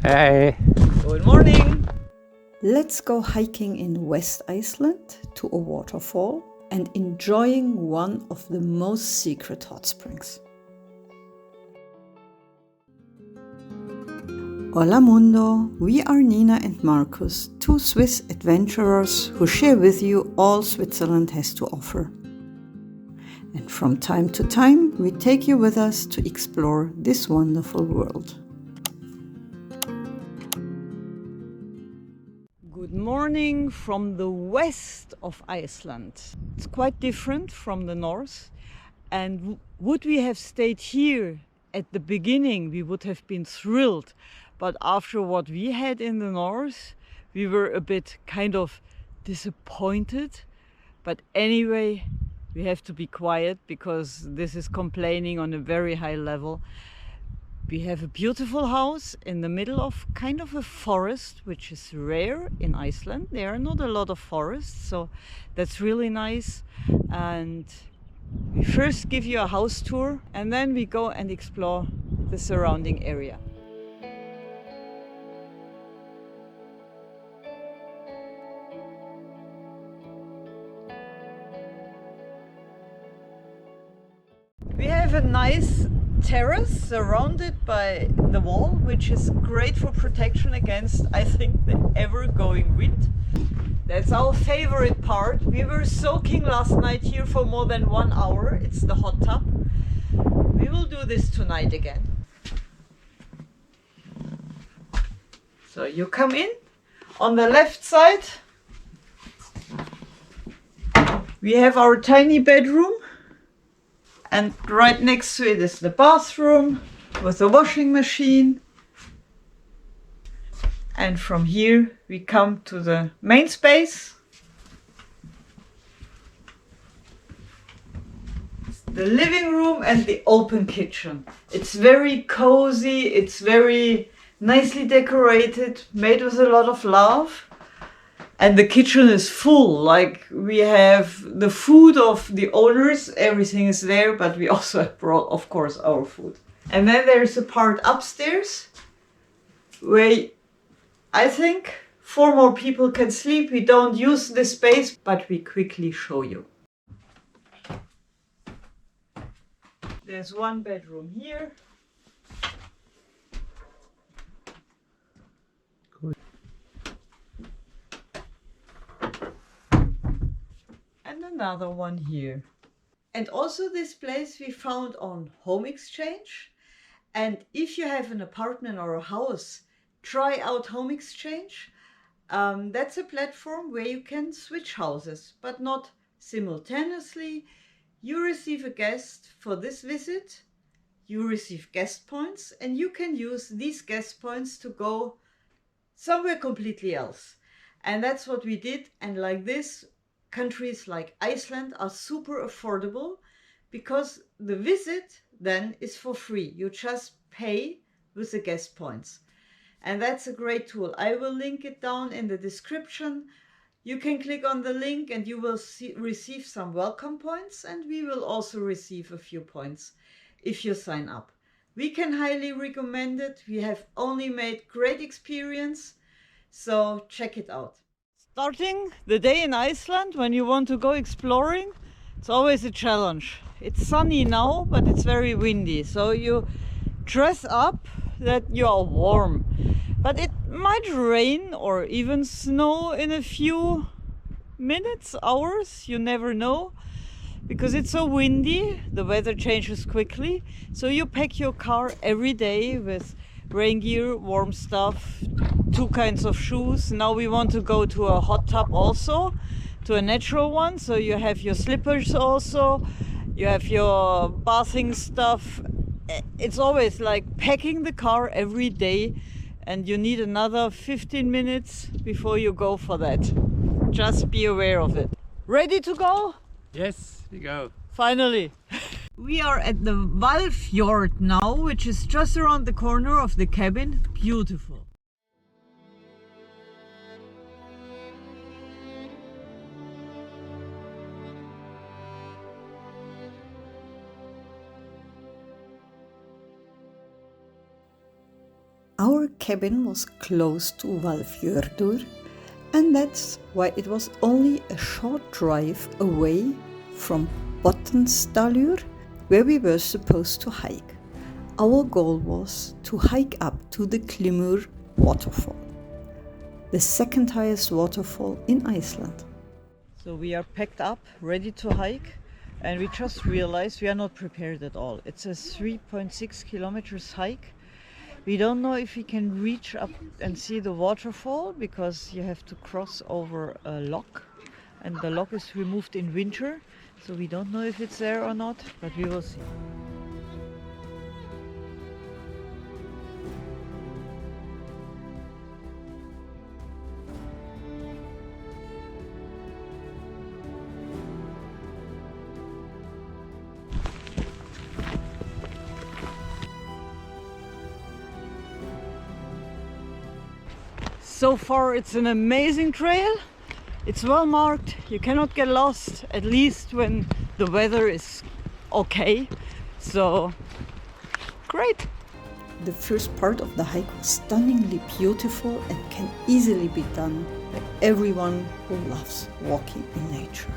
Hey. Good morning. Let's go hiking in West Iceland to a waterfall and enjoying one of the most secret hot springs. Holamundo, we are Nina and Markus, two Swiss adventurers who share with you all Switzerland has to offer. And from time to time, we take you with us to explore this wonderful world. Good morning from the west of Iceland. It's quite different from the north. And would we have stayed here at the beginning, we would have been thrilled. But after what we had in the north, we were a bit kind of disappointed. But anyway, we have to be quiet because this is complaining on a very high level. We have a beautiful house in the middle of kind of a forest, which is rare in Iceland. There are not a lot of forests, so that's really nice. And we first give you a house tour and then we go and explore the surrounding area. We have a nice terrace surrounded by the wall, which is great for protection against, I think, the ever-going wind. That's our favorite part. We were soaking last night here for more than 1 hour. It's the hot tub. We will do this tonight again. So you come in. On the left side, we have our tiny bedroom. And right next to it is the bathroom with a washing machine. And from here we come to the main space. It's the living room and the open kitchen. It's very cozy, it's very nicely decorated, made with a lot of love. And the kitchen is full, like we have the food of the owners, everything is there, but we also have brought, of course, our food. And then there's a part upstairs where I think 4 more people can sleep. We don't use this space, but we quickly show you. There's one bedroom here. And another one here. And also this place we found on HomeExchange. And if you have an apartment or a house, try out HomeExchange. That's a platform where you can switch houses, but not simultaneously. You receive a guest for this visit, you receive guest points, and you can use these guest points to go somewhere completely else. And that's what we did. And like this, countries like Iceland are super affordable because the visit then is for free. You just pay with the guest points. And that's a great tool. I will link it down in the description. You can click on the link and you will receive some welcome points, and we will also receive a few points if you sign up. We can highly recommend it. We have only made great experience, so check it out. Starting the day in Iceland when you want to go exploring, it's always a challenge. It's sunny now, but it's very windy, so you dress up that you are warm. But it might rain or even snow in a few minutes, hours, you never know. Because it's so windy, the weather changes quickly. So you pack your car every day with rain gear, warm stuff, 2 kinds of shoes. Now we want to go to a hot tub also, to a natural one. So you have your slippers also, you have your bathing stuff. It's always like packing the car every day, and you need another 15 minutes before you go for that. Just be aware of it. Ready to go? Yes, we go. Finally. We are at the Hvalfjord now, which is just around the corner of the cabin. Beautiful. Our cabin was close to Valfjörður, and that's why it was only a short drive away from Botnsdalur, where we were supposed to hike. Our goal was to hike up to the Glymur Waterfall, the second highest waterfall in Iceland. So we are packed up, ready to hike, and we just realized we are not prepared at all. It's a 3.6 kilometers hike. We don't know if we can reach up and see the waterfall because you have to cross over a lock, and the lock is removed in winter, so we don't know if it's there or not, but we will see. So far it's an amazing trail. It's well marked, you cannot get lost, at least when the weather is okay. So great! The first part of the hike was stunningly beautiful and can easily be done by everyone who loves walking in nature.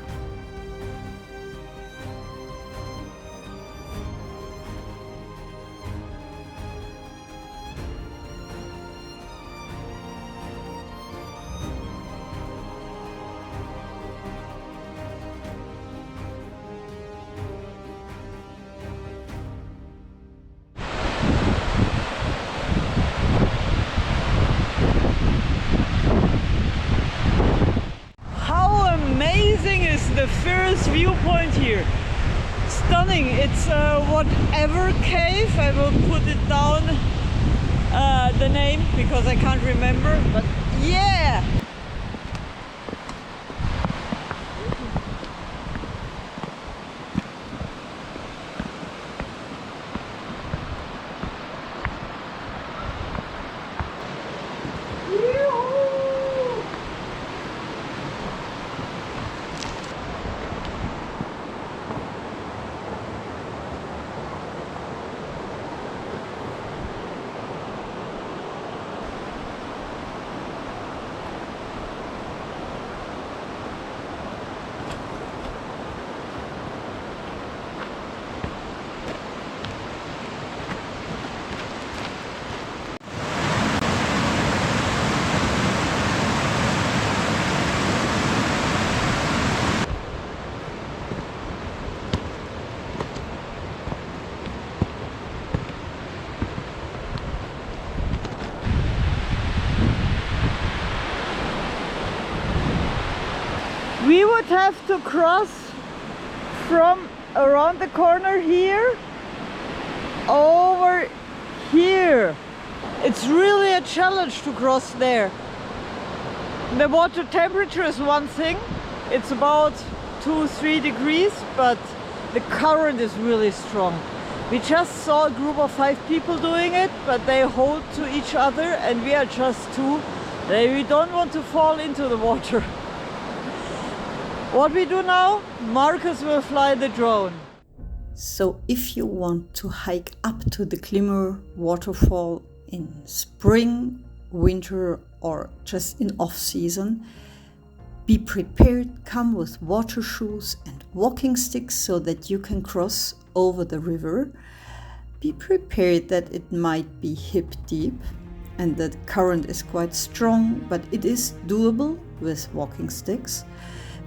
The first viewpoint here, stunning. It's whatever cave, I will put it down the name because I can't remember, but yeah. We would have to cross from around the corner here over here. It's really a challenge to cross there. The water temperature is one thing, it's about 2-3 degrees, but the current is really strong. We just saw a group of 5 people doing it, but they hold to each other and we are just 2. We don't want to fall into the water. What we do now, Marcus will fly the drone. So if you want to hike up to the Glymur Waterfall in spring, winter or just in off-season, be prepared, come with water shoes and walking sticks so that you can cross over the river. Be prepared that it might be hip deep and the current is quite strong, but it is doable with walking sticks.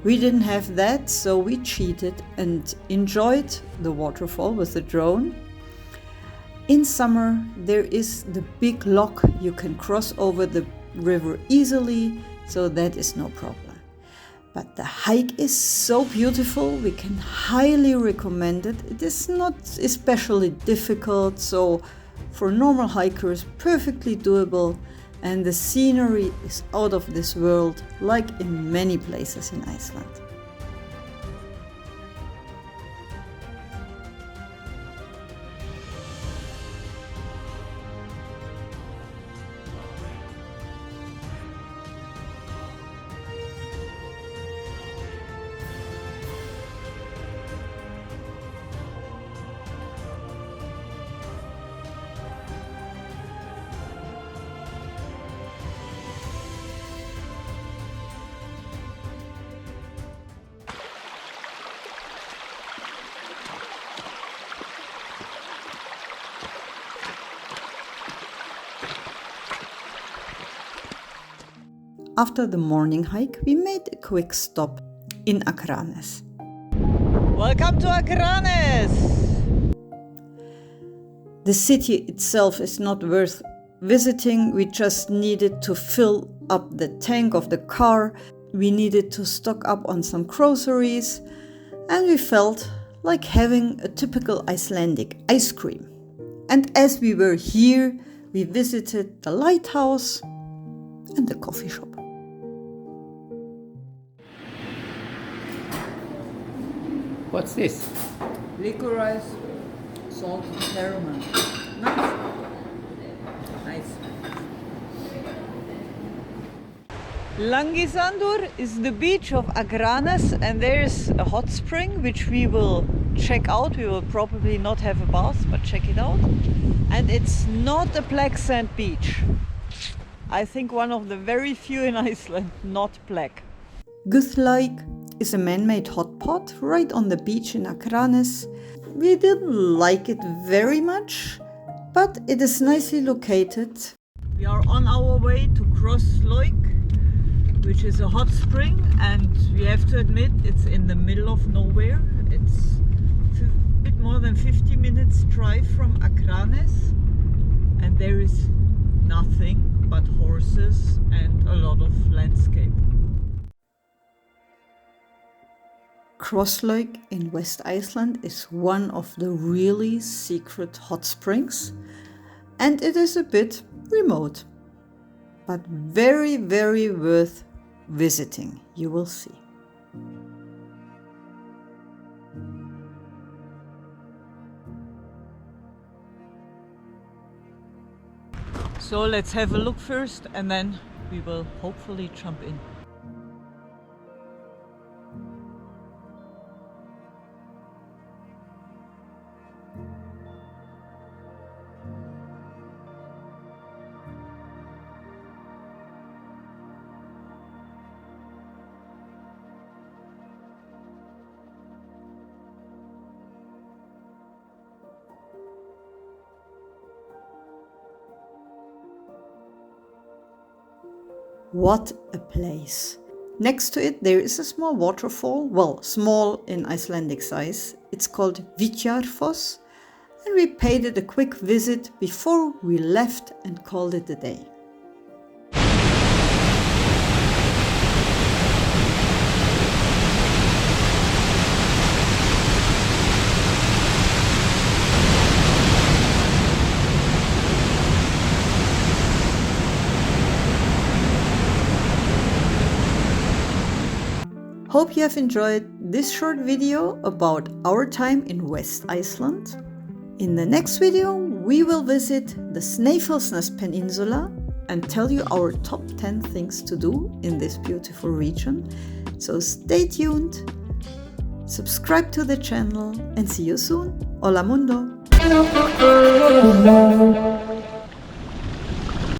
We didn't have that, so we cheated and enjoyed the waterfall with the drone. In summer, there is the big lock. You can cross over the river easily, so that is no problem. But the hike is so beautiful, we can highly recommend it. It is not especially difficult, so for normal hikers, perfectly doable. And the scenery is out of this world, like in many places in Iceland. after the morning hike, we made a quick stop in Akranes. Welcome to Akranes! The city itself is not worth visiting. We just needed to fill up the tank of the car. We needed to stock up on some groceries, and we felt like having a typical Icelandic ice cream. And as we were here, we visited the lighthouse and the coffee shop. What's this? Licorice, salt and caramel. Nice. Nice. Langisandur is the beach of Akranes, and there's a hot spring which we will check out. We will probably not have a bath, but check it out. And it's not a black sand beach. I think one of the very few in Iceland not black. Krosslaug is a man-made hot pot right on the beach in Akranes. We didn't like it very much, but it is nicely located. We are on our way to Krosslaug, which is a hot spring, and we have to admit it's in the middle of nowhere. It's a bit more than 50 minutes drive from Akranes, and there is nothing but horses and a lot of landscape. Krosslaug in West Iceland is one of the really secret hot springs, and it is a bit remote, but very, very worth visiting. You will see. So let's have a look first, and then we will hopefully jump in. What a place! Next to it there is a small waterfall, well, small in Icelandic size. It's called Viðarfoss, and we paid it a quick visit before we left and called it a day. Hope you have enjoyed this short video about our time in West Iceland. In the next video, we will visit the Snæfellsnes Peninsula and tell you our top 10 things to do in this beautiful region. So stay tuned, subscribe to the channel, and see you soon. Holamundo!